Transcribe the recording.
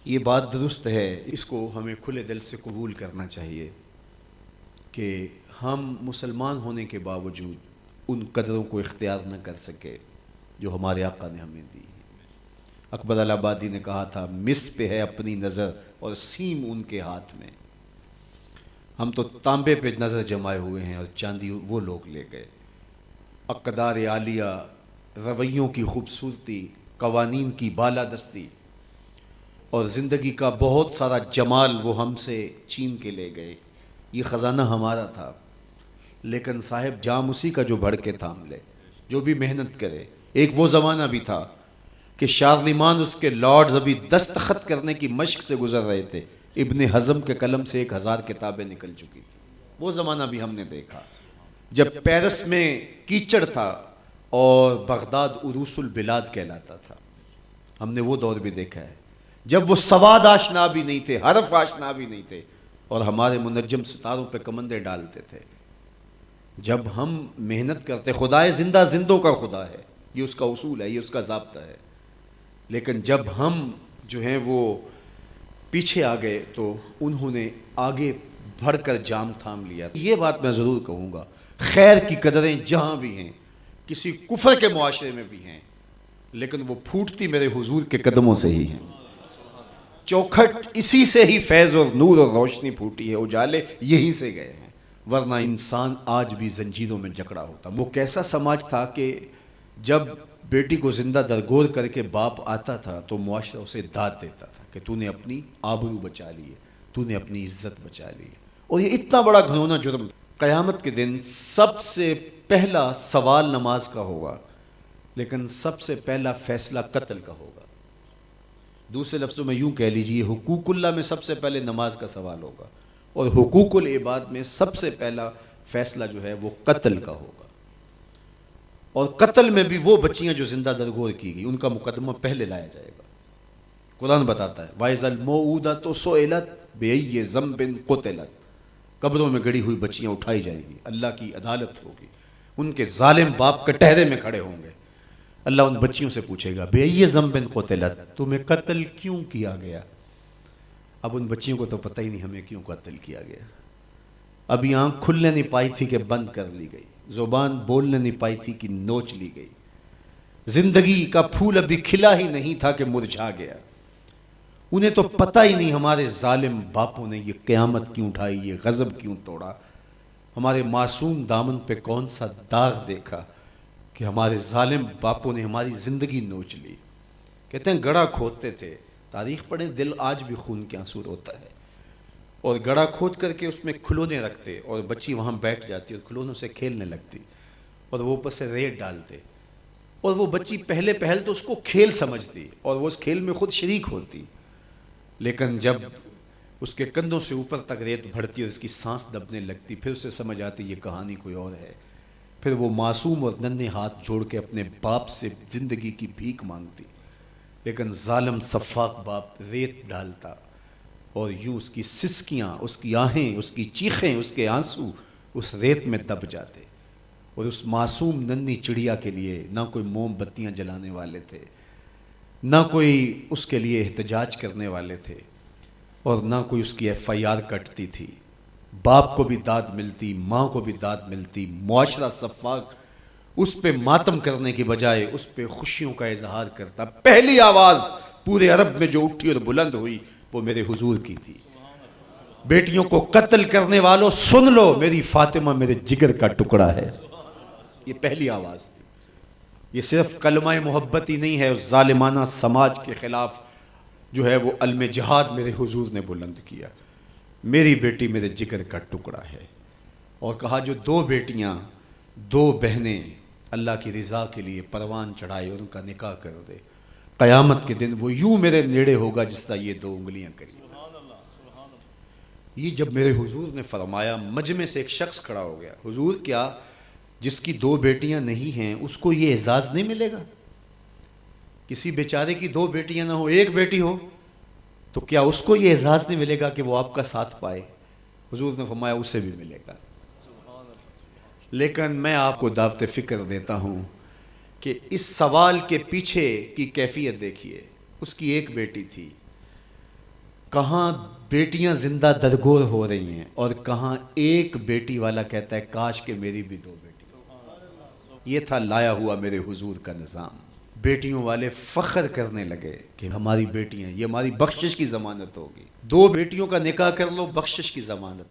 یہ بات درست ہے، اس کو ہمیں کھلے دل سے قبول کرنا چاہیے کہ ہم مسلمان ہونے کے باوجود ان قدروں کو اختیار نہ کر سکے جو ہمارے آقا نے ہمیں دی. اکبر الہآبادی نے کہا تھا مس پہ ہے اپنی نظر اور سیم ان کے ہاتھ میں. ہم تو تانبے پہ نظر جمائے ہوئے ہیں اور چاندی وہ لوگ لے گئے. اقدار عالیہ، رویوں کی خوبصورتی، قوانین کی بالادستی اور زندگی کا بہت سارا جمال وہ ہم سے چھین کے لے گئے. یہ خزانہ ہمارا تھا، لیکن صاحب جام اسی کا جو بڑھ کے تھام لے، جو بھی محنت کرے. ایک وہ زمانہ بھی تھا کہ شارلمان اس کے لارڈز ابھی دستخط کرنے کی مشق سے گزر رہے تھے. ابن حزم کے قلم سے 1000 کتابیں نکل چکی تھی. وہ زمانہ بھی ہم نے دیکھا جب پیرس میں کیچڑ تھا اور بغداد عروس البلاد کہلاتا تھا. ہم نے وہ دور بھی دیکھا ہے جب وہ سواد آشنا بھی نہیں تھے، حرف آشنا بھی نہیں تھے، اور ہمارے منجم ستاروں پہ کمندے ڈالتے تھے. جب ہم محنت کرتے، خدائے زندہ زندوں کا خدا ہے، یہ اس کا اصول ہے، یہ اس کا ضابطہ ہے. لیکن جب ہم جو ہیں وہ پیچھے آ گئے تو انہوں نے آگے بڑھ کر جام تھام لیا. یہ بات میں ضرور کہوں گا، خیر کی قدریں جہاں بھی ہیں، کسی کفر کے معاشرے میں بھی ہیں، لیکن وہ پھوٹتی میرے حضور کے قدموں سے ہی ہیں. چوکھٹ اسی سے ہی فیض اور نور اور روشنی پھوٹی ہے، اجالے یہیں سے گئے ہیں، ورنہ انسان آج بھی زنجیروں میں جکڑا ہوتا. وہ کیسا سماج تھا کہ جب بیٹی کو زندہ درگور کر کے باپ آتا تھا تو معاشرہ اسے داد دیتا تھا کہ تو نے اپنی آبرو بچا لی ہے، تو نے اپنی عزت بچا لی ہے. اور یہ اتنا بڑا گھنونا جرم. قیامت کے دن سب سے پہلا سوال نماز کا ہوگا، لیکن سب سے پہلا فیصلہ قتل کا ہوگا. دوسرے لفظوں میں یوں کہہ لیجئے، حقوق اللہ میں سب سے پہلے نماز کا سوال ہوگا، اور حقوق العباد میں سب سے پہلا فیصلہ جو ہے وہ قتل کا ہوگا. اور قتل میں بھی وہ بچیاں جو زندہ درگور کی گئی، ان کا مقدمہ پہلے لایا جائے گا. قرآن بتاتا ہے وَإِذَا الْمَوْءُودَةُ سُئِلَتْ بِأَيِّ ذَنبٍ قُتِلَتْ. قبروں میں گڑی ہوئی بچیاں اٹھائی جائیں گی، اللہ کی عدالت ہوگی، ان کے ظالم باپ کٹہرے میں کھڑے ہوں گے. اللہ ان بچیوں سے پوچھے گا بِأَيِّ ذَنبٍ قُتِلَتْ، تمہیں قتل کیوں کیا گیا؟ اب ان بچیوں کو تو پتہ ہی نہیں ہمیں کیوں قتل کیا گیا. ابھی آنکھ کھلنے نہیں پائی تھی کہ بند کر لی گئی، زبان بولنے نہیں پائی تھی کہ نوچ لی گئی، زندگی کا پھول ابھی کھلا ہی نہیں تھا کہ مرجھا گیا. انہیں تو پتہ ہی نہیں ہمارے ظالم باپوں نے یہ قیامت کیوں اٹھائی، یہ غضب کیوں توڑا، ہمارے معصوم دامن پہ کون سا داغ دیکھا کہ ہمارے ظالم باپوں نے ہماری زندگی نوچ لی. کہتے ہیں گڑھا کھودتے تھے، تاریخ پڑھیں، دل آج بھی خون کے آنسو روتا ہے. اور گڑھا کھود کر کے اس میں کھلونے رکھتے اور بچی وہاں بیٹھ جاتی اور کھلونوں سے کھیلنے لگتی، اور وہ اوپر سے ریت ڈالتے، اور وہ بچی پہلے پہل تو اس کو کھیل سمجھتی اور وہ اس کھیل میں خود شریک ہوتی. لیکن جب اس کے کندھوں سے اوپر تک ریت بڑھتی اور اس کی سانس دبنے لگتی، پھر اسے سمجھ آتی یہ کہانی کوئی اور ہے. پھر وہ معصوم اور ننھے ہاتھ جوڑ کے اپنے باپ سے زندگی کی بھیک مانگتی، لیکن ظالم سفاک باپ ریت ڈالتا اور یوں اس کی سسکیاں، اس کی آہیں، اس کی چیخیں، اس کے آنسو اس ریت میں دب جاتے. اور اس معصوم ننھی چڑیا کے لیے نہ کوئی موم بتیاں جلانے والے تھے، نہ کوئی اس کے لیے احتجاج کرنے والے تھے، اور نہ کوئی اس کی FIR کٹتی تھی. باپ کو بھی داد ملتی، ماں کو بھی داد ملتی. معاشرہ صفاق اس پہ ماتم کرنے کی بجائے اس پہ خوشیوں کا اظہار کرتا. پہلی آواز پورے عرب میں جو اٹھی اور بلند ہوئی وہ میرے حضور کی تھی. بیٹیوں کو قتل کرنے والوں سن لو، میری فاطمہ میرے جگر کا ٹکڑا ہے. یہ پہلی آواز تھی. یہ صرف کلمہ محبت ہی نہیں ہے، اس ظالمانہ سماج کے خلاف جو ہے وہ علم جہاد میرے حضور نے بلند کیا. میری بیٹی میرے جگر کا ٹکڑا ہے. اور کہا جو 2 بیٹیاں، 2 بہنیں اللہ کی رضا کے لیے پروان چڑھائے اور ان کا نکاح کر دے، قیامت کے دن وہ یوں میرے نیڑے ہوگا جس طرح یہ 2 انگلیاں کری. یہ جب میرے حضور نے فرمایا، مجمع سے ایک شخص کھڑا ہو گیا. حضور کیا جس کی 2 بیٹیاں نہیں ہیں اس کو یہ اعزاز نہیں ملے گا؟ کسی بیچارے کی 2 بیٹیاں نہ ہو، 1 بیٹی ہو، تو کیا اس کو یہ اعزاز نہیں ملے گا کہ وہ آپ کا ساتھ پائے؟ حضور نے فرمایا اسے بھی ملے گا. لیکن میں آپ کو دعوت فکر دیتا ہوں کہ اس سوال کے پیچھے کی کیفیت دیکھیے. اس کی 1 بیٹی تھی، کہاں بیٹیاں زندہ درگور ہو رہی ہیں اور کہاں ایک بیٹی والا کہتا ہے کاش کہ میری بھی 2 بیٹی۔ یہ تھا لایا ہوا میرے حضور کا نظام۔ بیٹیوں والے فخر کرنے لگے کہ ہماری بیٹیاں، یہ ہماری بخشش کی ضمانت ہوگی، 2 بیٹیوں کا نکاح کر لو، بخشش کی ضمانت۔